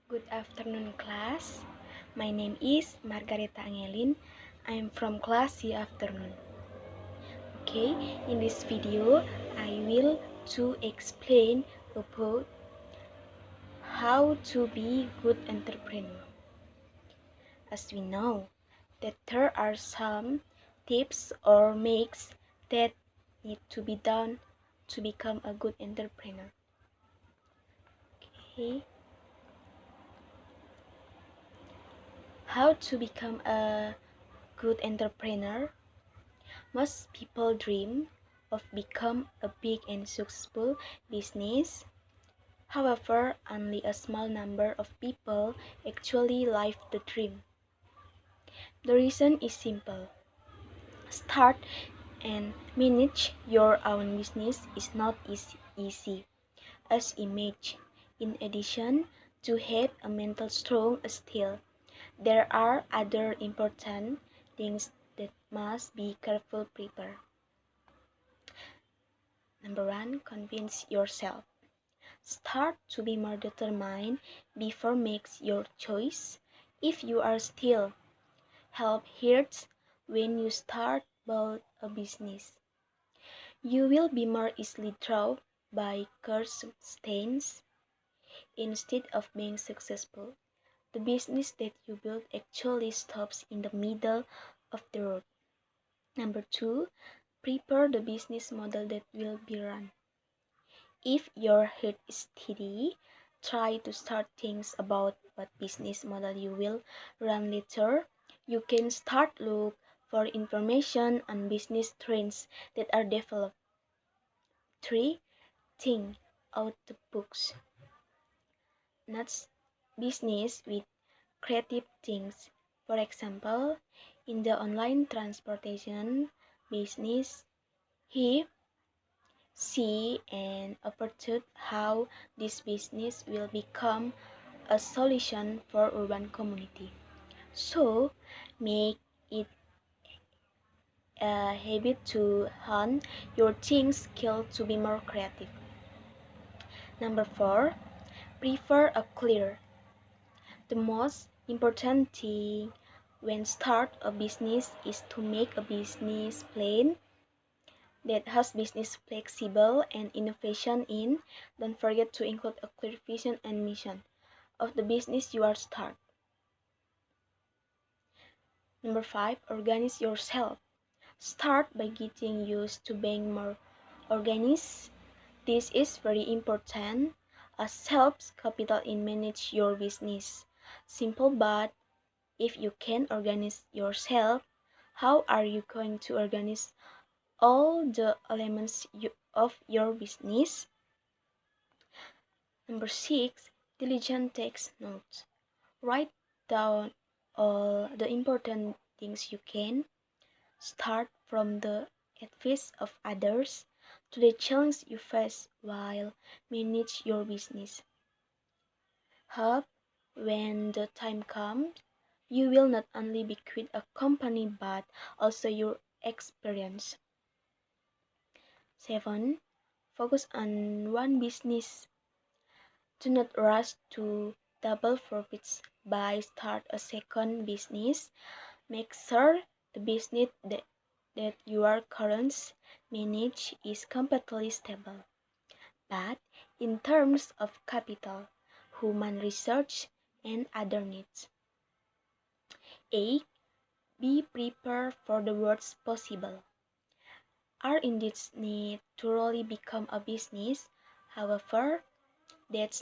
Good afternoon, class. My name is Margareta Angelin. I'm from class C afternoon. Okay, in this video, I will to explain about how to be good entrepreneur. As we know that there are some tips or makes that need to be done to become a good entrepreneur. Okay. How to become a good entrepreneur? Most people dream of become a big and successful business. However, only a small number of people actually live the dream. The reason is simple. Start and manage your own business is not easy as imagine. In addition to have a mental strong still, there are other important things that must be carefully prepared. Number 1, convince yourself. Start to be more determined before makes your choice. If you are still help hurts when you start about a business, you will be more easily drawn by circumstances instead of being successful. The business that you build actually stops in the middle of the road. Number 2, prepare the business model that will be run. If your heart is steady, try to start things about what business model you will run later. You can start look for information on business trends that are developed. 3. Think out the books. Not business with creative things. For example, in the online transportation business, he see and opportunity how this business will become a solution for urban community. So, make it a habit to hone your thinking skill to be more creative. Number 4, prefer a clear. The most important thing when start a business is to make a business plan that has business flexible and innovation in. Don't forget to include a clear vision and mission of the business you are start. Number 5, organize yourself. Start by getting used to being more organized. This is very important as helps capital in manage your business. Simple, but if you can organize yourself, how are you going to organize all the elements of your business? Number 6, diligent takes notes. Write down all the important things you can. Start from the advice of others to the challenge you face while manage your business. Hope when the time comes, you will not only be quit a company but also your experience. 7. Focus on one business. Do not rush to double profits by start a second business. Make sure the business that you are currently manage is completely stable. But in terms of capital, human research, and other needs. 8. Be prepared for the worst possible. Our indeed need to really become a business. However, that's